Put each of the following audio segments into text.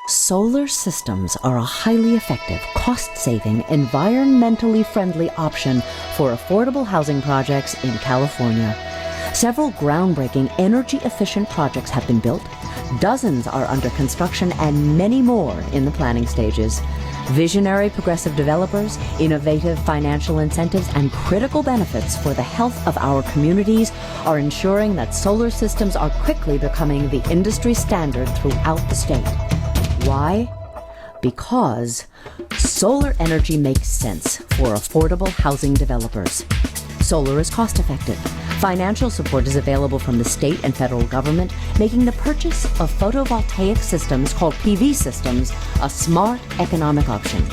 Solar systems are a highly effective, cost-saving, environmentally friendly option for affordable housing projects in California. Several groundbreaking, energy-efficient projects have been built, dozens are under construction, and many more in the planning stages. Visionary progressive developers, innovative financial incentives, and critical benefits for the health of our communities are ensuring that solar systems are quickly becoming the industry standard throughout the state. Why? Because solar energy makes sense for affordable housing developers. Solar is cost-effective. Financial support is available from the state and federal government, making the purchase of photovoltaic systems, called PV systems, a smart economic option.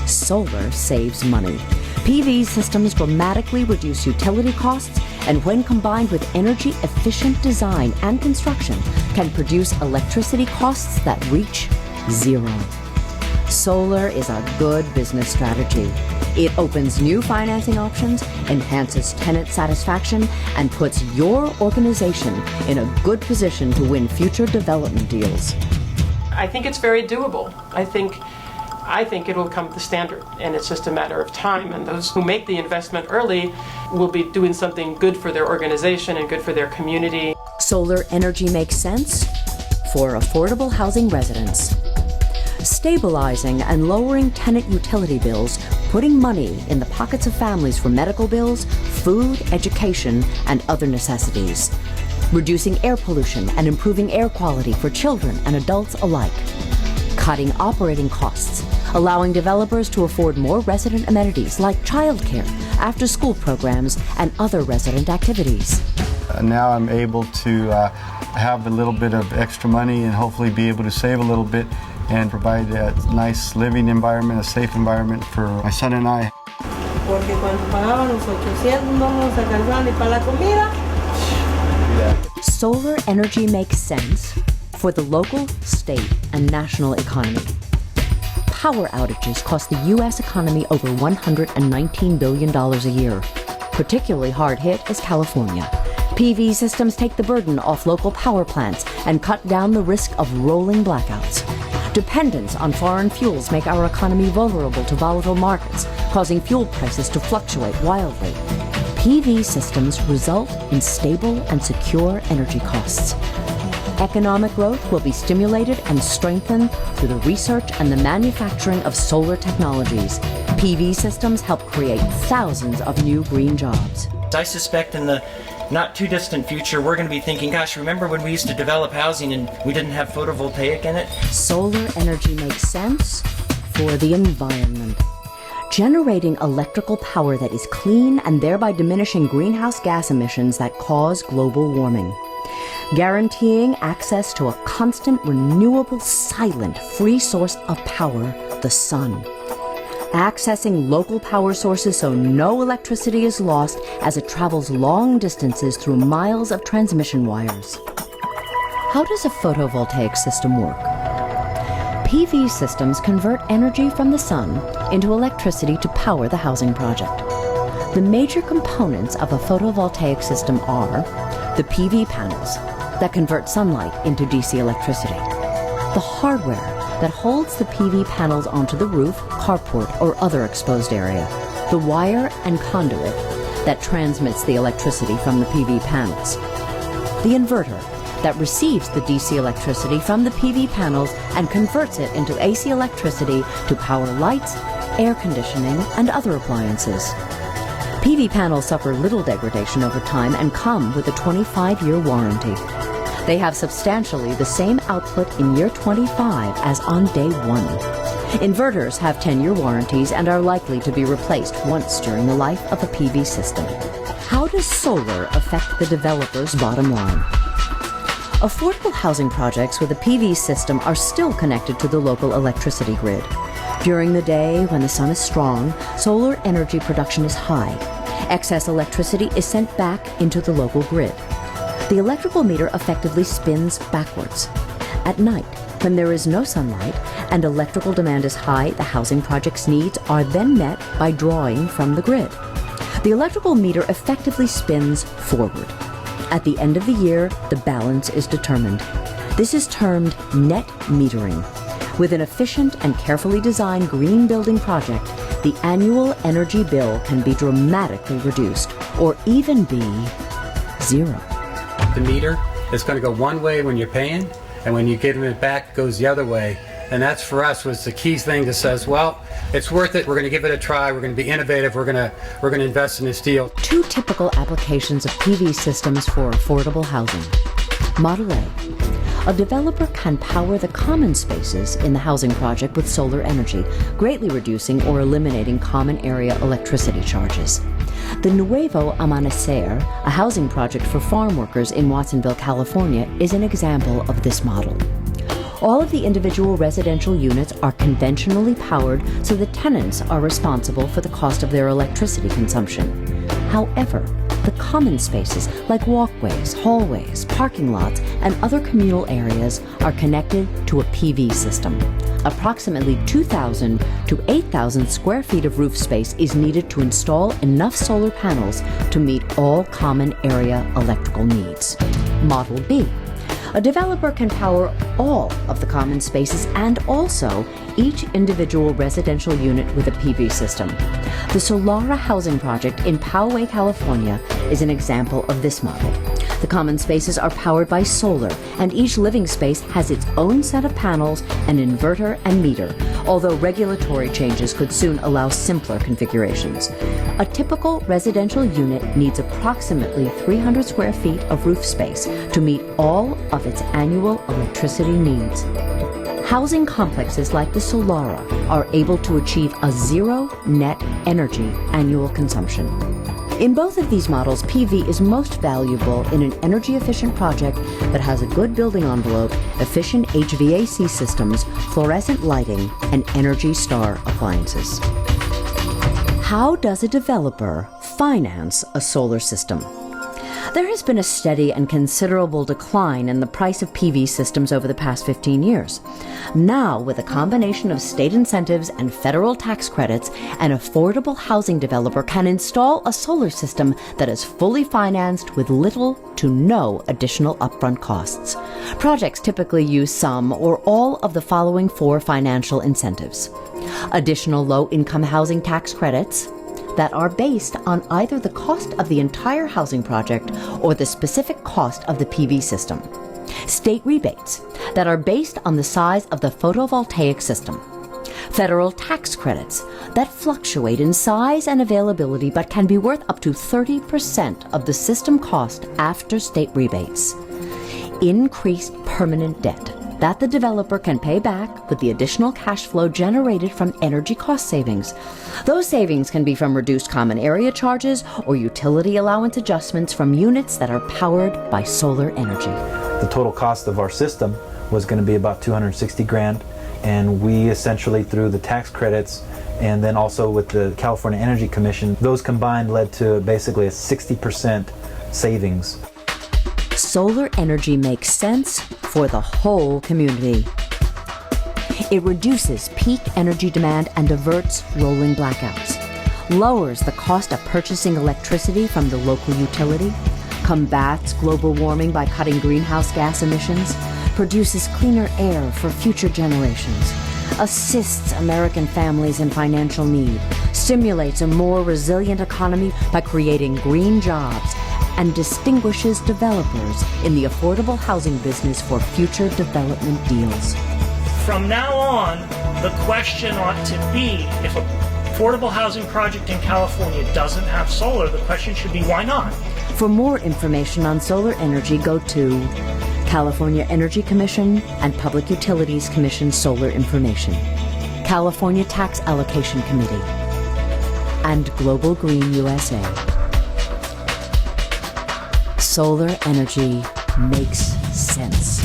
Solar saves money. PV systems dramatically reduce utility costs, and when combined with energy-efficient design and construction, can produce electricity costs that reach zero. Solar is a good business strategy. It opens new financing options, enhances tenant satisfaction, and puts your organization in a good position to win future development deals. I think it's very doable. I think it will become the standard, and it's just a matter of time. And those who make the investment early will be doing something good for their organization and good for their community. Solar energy makes sense for affordable housing residents. Stabilizing and lowering tenant utility bills, putting money in the pockets of families for medical bills, food, education, and other necessities. Reducing air pollution and improving air quality for children and adults alike. Cutting operating costs, allowing developers to afford more resident amenities like childcare, after-school programs, and other resident activities. Now I'm able to have a little bit of extra money and hopefully be able to save a little bit and provide a nice living environment, a safe environment for my son and I. Porque cuando pagábamos 800 no nos alcanzaba ni para la comida. Solar energy makes sense for the local, state, and national economy. Power outages cost the U.S. economy over $119 billion a year. Particularly hard hit is California. PV systems take the burden off local power plants and cut down the risk of rolling blackouts. Dependence on foreign fuels make our economy vulnerable to volatile markets, causing fuel prices to fluctuate wildly. PV systems result in stable and secure energy costs. Economic growth will be stimulated and strengthened through the research and the manufacturing of solar technologies. PV systems help create thousands of new green jobs. I suspect in the not too distant future, we're going to be thinking, gosh, remember when we used to develop housing and we didn't have photovoltaic in it? Solar energy makes sense for the environment. Generating electrical power that is clean and thereby diminishing greenhouse gas emissions that cause global warming. Guaranteeing access to a constant, renewable, silent, free source of power, the sun. Accessing local power sources so no electricity is lost as it travels long distances through miles of transmission wires. How does a photovoltaic system work? PV systems convert energy from the sun into electricity to power the housing project. The major components of a photovoltaic system are the PV panels that convert sunlight into DC electricity, the hardware that holds the PV panels onto the roof, carport, or other exposed area, the wire and conduit that transmits the electricity from the PV panels, the inverter that receives the DC electricity from the PV panels and converts it into AC electricity to power lights, air conditioning, and other appliances. PV panels suffer little degradation over time and come with a 25-year warranty. They have substantially the same output in year 25 as on day 1. Inverters have 10-year warranties and are likely to be replaced once during the life of a PV system. How does solar affect the developer's bottom line? Affordable housing projects with a PV system are still connected to the local electricity grid. During the day, when the sun is strong, solar energy production is high. Excess electricity is sent back into the local grid. The electrical meter effectively spins backwards. At night, when there is no sunlight and electrical demand is high, the housing project's needs are then met by drawing from the grid. The electrical meter effectively spins forward. At the end of the year, the balance is determined. This is termed net metering. With an efficient and carefully designed green building project, the annual energy bill can be dramatically reduced or even be zero. The meter is going to go one way when you're paying, and when you give it back, it goes the other way. And that's for us was the key thing that says, well, it's worth it. We're going to give it a try. We're going to be innovative. We're going to invest in this deal. Two typical applications of PV systems for affordable housing. Model A. A developer can power the common spaces in the housing project with solar energy, greatly reducing or eliminating common area electricity charges. The Nuevo Amanecer, a housing project for farm workers in Watsonville, California, is an example of this model. All of the individual residential units are conventionally powered, so the tenants are responsible for the cost of their electricity consumption. However, the common spaces like walkways, hallways, parking lots, and other communal areas are connected to a PV system. Approximately 2,000 to 8,000 square feet of roof space is needed to install enough solar panels to meet all common area electrical needs. Model B. A developer can power all of the common spaces and also each individual residential unit with a PV system. The Solara housing project in Poway, California is an example of this model. The common spaces are powered by solar, and each living space has its own set of panels, an inverter, and meter, although regulatory changes could soon allow simpler configurations. A typical residential unit needs approximately 300 square feet of roof space to meet all of its annual electricity needs. Housing complexes like the Solara are able to achieve a zero net energy annual consumption. In both of these models, PV is most valuable in an energy-efficient project that has a good building envelope, efficient HVAC systems, fluorescent lighting, and Energy Star appliances. How does a developer finance a solar system? There has been a steady and considerable decline in the price of PV systems over the past 15 years. Now, with a combination of state incentives and federal tax credits, an affordable housing developer can install a solar system that is fully financed with little to no additional upfront costs. Projects typically use some or all of the following 4 financial incentives: additional low-income housing tax credits that are based on either the cost of the entire housing project or the specific cost of the PV system. State rebates that are based on the size of the photovoltaic system. Federal tax credits that fluctuate in size and availability but can be worth up to 30% of the system cost after state rebates. Increased permanent debt that the developer can pay back with the additional cash flow generated from energy cost savings. Those savings can be from reduced common area charges or utility allowance adjustments from units that are powered by solar energy. The total cost of our system was going to be about $260,000, and we essentially, through the tax credits and then also with the California Energy Commission, those combined led to basically a 60% savings. Solar energy makes sense for the whole community. It reduces peak energy demand and averts rolling blackouts, lowers the cost of purchasing electricity from the local utility, combats global warming by cutting greenhouse gas emissions, produces cleaner air for future generations, assists American families in financial need, stimulates a more resilient economy by creating green jobs, and distinguishes developers in the affordable housing business for future development deals. From now on, the question ought to be, if an affordable housing project in California doesn't have solar, the question should be, why not? For more information on solar energy, go to California Energy Commission and Public Utilities Commission Solar Information, California Tax Allocation Committee, and Global Green USA. Solar energy makes sense.